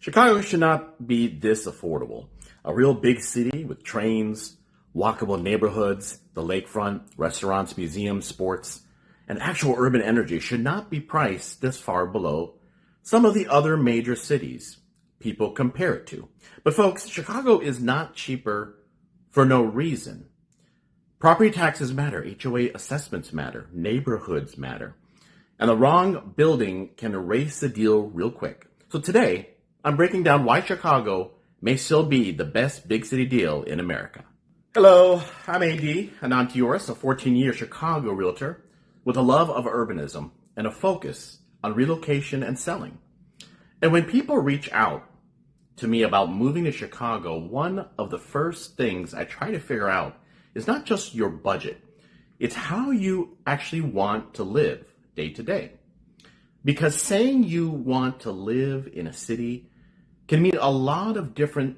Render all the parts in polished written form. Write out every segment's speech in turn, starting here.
Chicago should not be this affordable. A real big city with trains, walkable neighborhoods, the lakefront, restaurants, museums, sports, and actual urban energy should not be priced this far below some of the other major cities people compare it to. But folks, Chicago is not cheaper for no reason. Property taxes matter, HOA assessments matter, neighborhoods matter, and the wrong building can erase the deal real quick. So today, I'm breaking down why Chicago may still be the best big city deal in America. Hello, I'm Anant Deoras, a 14-year Chicago realtor with a love of urbanism and a focus on relocation and selling. And when people reach out to me about moving to Chicago, one of the first things I try to figure out is not just your budget, it's how you actually want to live day to day. Because saying you want to live in a city can mean a lot of different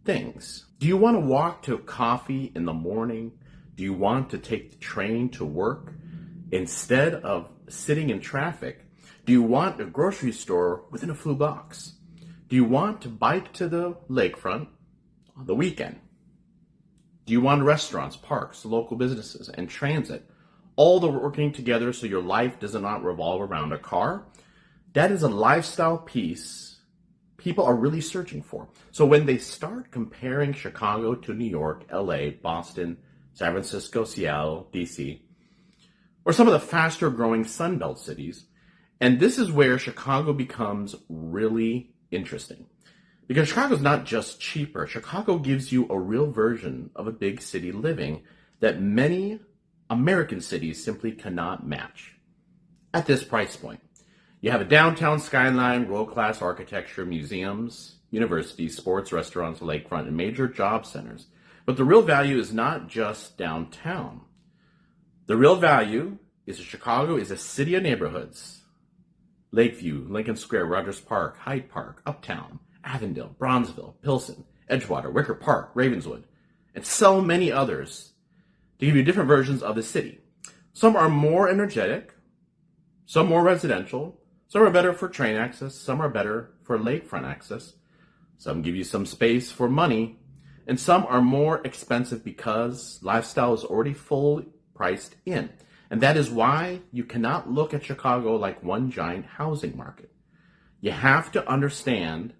things. Do you want to walk to coffee in the morning? Do you want to take the train to work instead of sitting in traffic? Do you want a grocery store within a few blocks? Do you want to bike to the lakefront on the weekend? Do you want restaurants, parks, local businesses, and transit, all working together so your life does not revolve around a car? That is a lifestyle piece people are really searching for. So when they start comparing Chicago to New York, LA, Boston, San Francisco, Seattle, DC, or some of the faster growing Sunbelt cities, and this is where Chicago becomes really interesting. Because Chicago is not just cheaper. Chicago gives you a real version of a big city living that many American cities simply cannot match at this price point. You have a downtown skyline, world-class architecture, museums, universities, sports, restaurants, lakefront, and major job centers. But the real value is not just downtown. The real value is that Chicago is a city of neighborhoods. Lakeview, Lincoln Square, Rogers Park, Hyde Park, Uptown, Avondale, Bronzeville, Pilsen, Edgewater, Wicker Park, Ravenswood, and so many others to give you different versions of the city. Some are more energetic, some more residential, some are better for train access, some are better for lakefront access, some give you some space for money, and some are more expensive because lifestyle is already fully priced in. And that is why you cannot look at Chicago like one giant housing market. You have to understand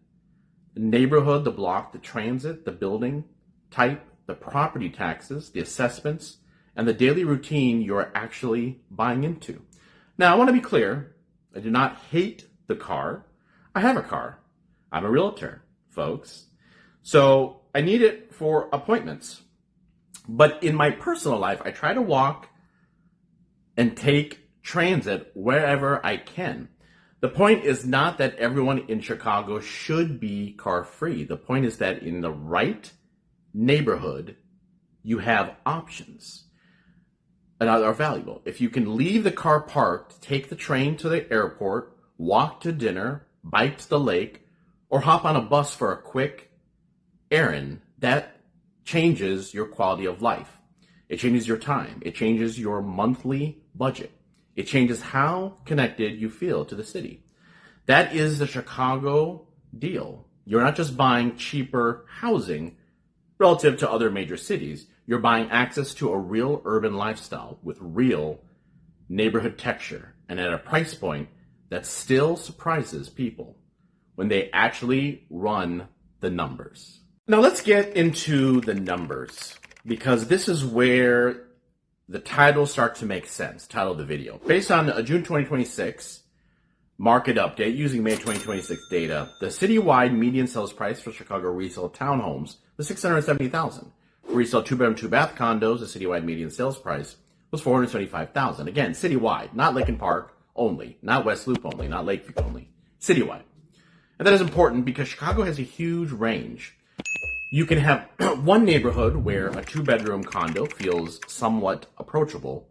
the neighborhood, the block, the transit, the building type, the property taxes, the assessments, and the daily routine you're actually buying into. Now, I want to be clear. I do not hate the car. I have a car. I'm a realtor, folks. So I need it for appointments. But in my personal life, I try to walk and take transit wherever I can. The point is not that everyone in Chicago should be car free. The point is that in the right neighborhood, you have options that are valuable. If you can leave the car parked, take the train to the airport, walk to dinner, bike to the lake, or hop on a bus for a quick errand, that changes your quality of life. It changes your time. It changes your monthly budget. It changes how connected you feel to the city. That is the Chicago deal. You're not just buying cheaper housing relative to other major cities. You're buying access to a real urban lifestyle with real neighborhood texture and at a price point that still surprises people when they actually run the numbers. Now let's get into the numbers because this is where the titles start to make sense, title of the video. Based on a June 2026 market update using May 2026 data, the citywide median sales price for Chicago resale townhomes was $670,000. For resale two-bedroom, two-bath condos, the citywide median sales price was $475,000. Again, citywide, not Lincoln Park only, not West Loop only, not Lakeview only, citywide. And that is important because Chicago has a huge range. You can have one neighborhood where a two-bedroom condo feels somewhat approachable,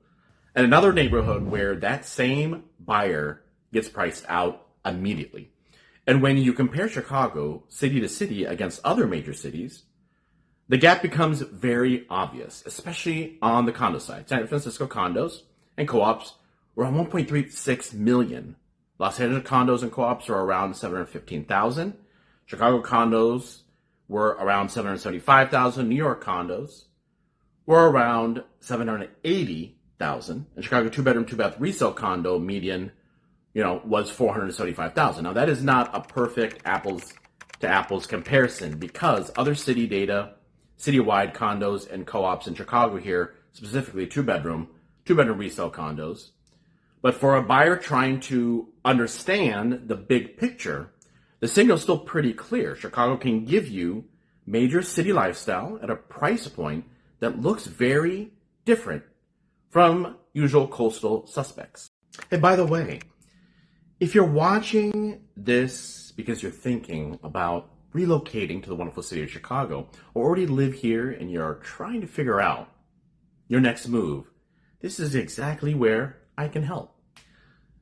and another neighborhood where that same buyer gets priced out immediately. And when you compare Chicago city to city against other major cities, the gap becomes very obvious, especially on the condo side. San Francisco condos and co-ops were on 1.36 million. Los Angeles condos and co-ops are around 715,000. Chicago condos were around 775,000. New York condos were around 780,000. And Chicago two-bedroom, two-bath resale condo median, was 475,000. Now that is not a perfect apples to apples comparison because other city data, citywide condos and co-ops in Chicago here, specifically two-bedroom resale condos. But for a buyer trying to understand the big picture, the signal is still pretty clear. Chicago can give you major city lifestyle at a price point that looks very different from usual coastal suspects. And by the way, if you're watching this because you're thinking about relocating to the wonderful city of Chicago, or already live here and you're trying to figure out your next move, this is exactly where I can help.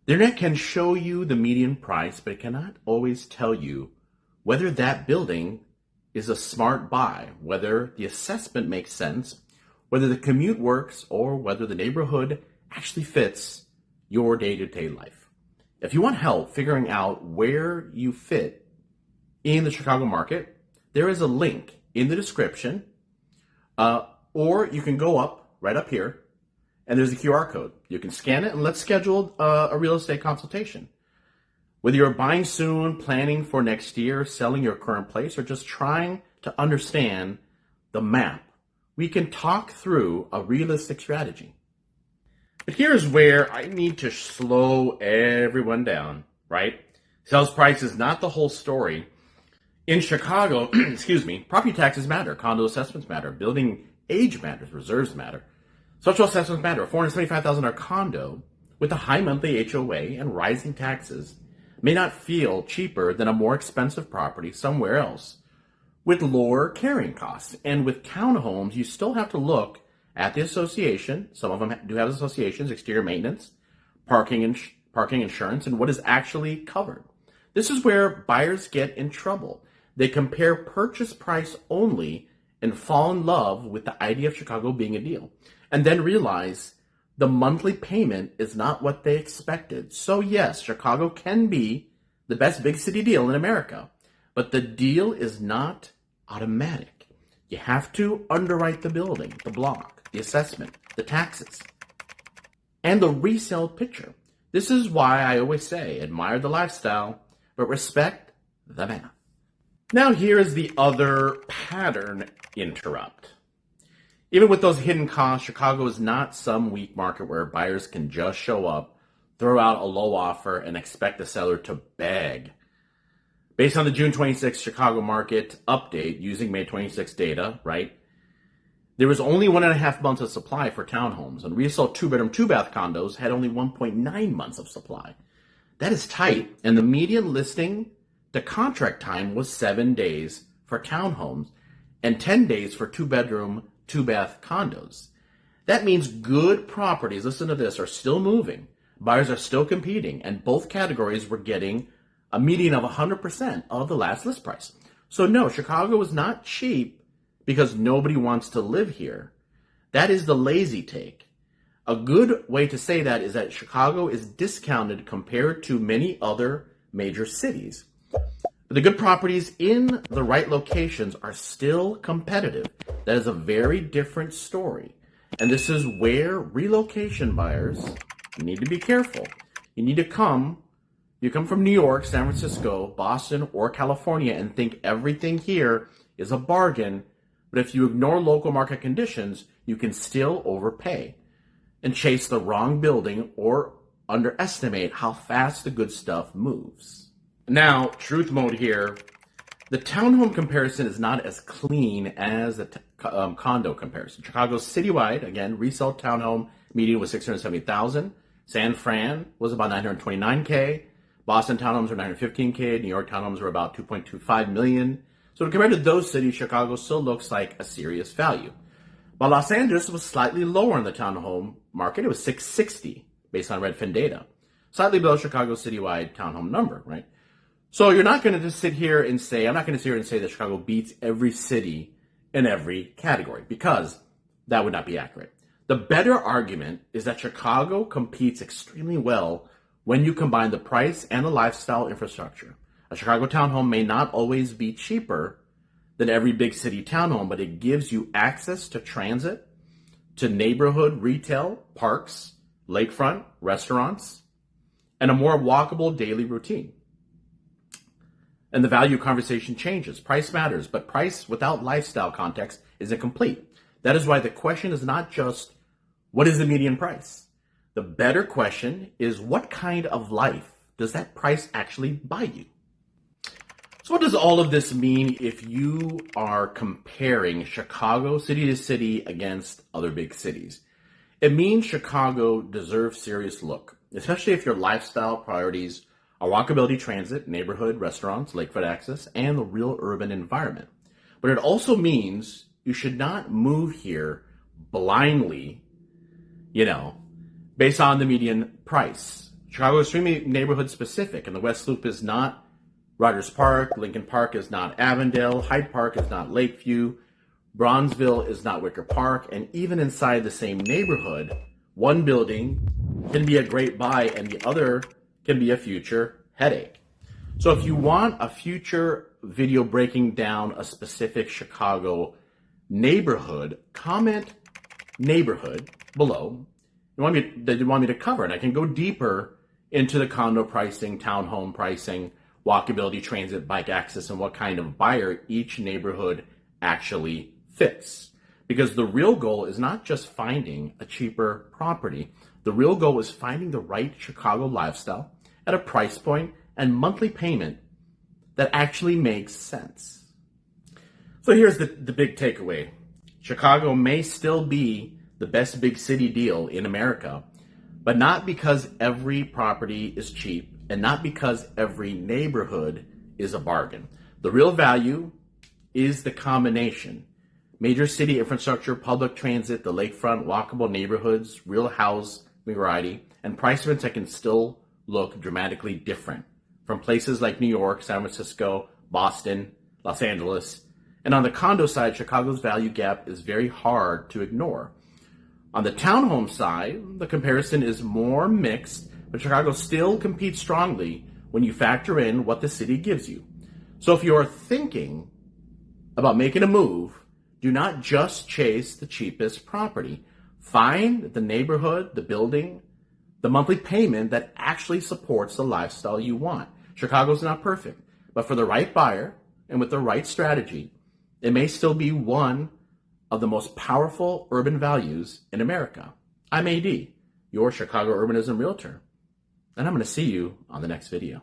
The internet can show you the median price, but it cannot always tell you whether that building is a smart buy, whether the assessment makes sense, whether the commute works, or whether the neighborhood actually fits your day-to-day life. If you want help figuring out where you fit in the Chicago market, there is a link in the description, or you can go up right up here, and there's a QR code. You can scan it, and let's schedule a real estate consultation. Whether you're buying soon, planning for next year, selling your current place, or just trying to understand the map, we can talk through a realistic strategy. But here's where I need to slow everyone down, right? Sales price is not the whole story. In Chicago, property taxes matter, condo assessments matter, building age matters, reserves matter. Social assessments matter. A $475,000 condo with a high monthly HOA and rising taxes may not feel cheaper than a more expensive property somewhere else with lower carrying costs. And with townhomes, you still have to look at the association. Some of them do have associations, exterior maintenance, parking insurance, and what is actually covered. This is where buyers get in trouble. They compare purchase price only and fall in love with the idea of Chicago being a deal, and then realize the monthly payment is not what they expected. So yes, Chicago can be the best big city deal in America, but the deal is not automatic. You have to underwrite the building, the block, the assessment, the taxes, and the resale picture. This is why I always say, admire the lifestyle, but respect the math. Now here is the other pattern interrupt. Even with those hidden costs, Chicago is not some weak market where buyers can just show up, throw out a low offer, and expect the seller to beg. Based on the June 26th Chicago market update using May 26th data, right, there was only 1.5 months of supply for townhomes, and resale two-bedroom, two-bath condos had only 1.9 months of supply. That is tight, and the median listing to contract time was 7 days for townhomes and 10 days for two-bedroom, two-bath condos. That means good properties, listen to this, are still moving. Buyers are still competing, and both categories were getting a median of 100% of the last list price. So no, Chicago is not cheap because nobody wants to live here. That is the lazy take. A good way to say that is that Chicago is discounted compared to many other major cities. The good properties in the right locations are still competitive. That is a very different story. And this is where relocation buyers need to be careful. You come from New York, San Francisco, Boston, or California and think everything here is a bargain. But if you ignore local market conditions, you can still overpay and chase the wrong building or underestimate how fast the good stuff moves. Now, truth mode here, the townhome comparison is not as clean as the condo comparison. Chicago's citywide, again, resale townhome median was 670,000. San Fran was about 929K. Boston townhomes were 915K. New York townhomes were about 2.25 million. So compared to those cities, Chicago still looks like a serious value. But Los Angeles was slightly lower in the townhome market. It was 660 based on Redfin data. Slightly below Chicago's citywide townhome number, right? So you're not going to just sit here and say, I'm not going to sit here and say that Chicago beats every city in every category, because that would not be accurate. The better argument is that Chicago competes extremely well when you combine the price and the lifestyle infrastructure. A Chicago townhome may not always be cheaper than every big city townhome, but it gives you access to transit, to neighborhood retail, parks, lakefront, restaurants, and a more walkable daily routine. And the value conversation changes. Price matters, but price without lifestyle context is incomplete. That is why the question is not just, what is the median price? The better question is, what kind of life does that price actually buy you? So what does all of this mean if you are comparing Chicago city to city against other big cities? It means Chicago deserves serious look, especially if your lifestyle priorities are walkability transit, neighborhood, restaurants, lakefront access, and the real urban environment. But it also means you should not move here blindly, based on the median price. Chicago is extremely neighborhood specific, and the West Loop is not Rogers Park, Lincoln Park is not Avondale, Hyde Park is not Lakeview, Bronzeville is not Wicker Park, and even inside the same neighborhood, one building can be a great buy and the other can be a future headache. So if you want a future video breaking down a specific Chicago neighborhood, comment neighborhood below that you want me to cover, and I can go deeper into the condo pricing, townhome pricing, walkability, transit, bike access, and what kind of buyer each neighborhood actually fits. Because the real goal is not just finding a cheaper property. The real goal is finding the right Chicago lifestyle at a price point and monthly payment that actually makes sense. So here's the big takeaway. Chicago may still be the best big city deal in America, but not because every property is cheap and not because every neighborhood is a bargain. The real value is the combination. Major city infrastructure, public transit, the lakefront, walkable neighborhoods, real housing variety, and price points that can still look dramatically different from places like New York, San Francisco, Boston, Los Angeles. And on the condo side, Chicago's value gap is very hard to ignore. On the townhome side, the comparison is more mixed, but Chicago still competes strongly when you factor in what the city gives you. So if you're thinking about making a move, do not just chase the cheapest property. Find the neighborhood, the building, the monthly payment that actually supports the lifestyle you want. Chicago's not perfect, but for the right buyer and with the right strategy, it may still be one of the most powerful urban values in America. I'm AD, your Chicago Urbanism Realtor, and I'm going to see you on the next video.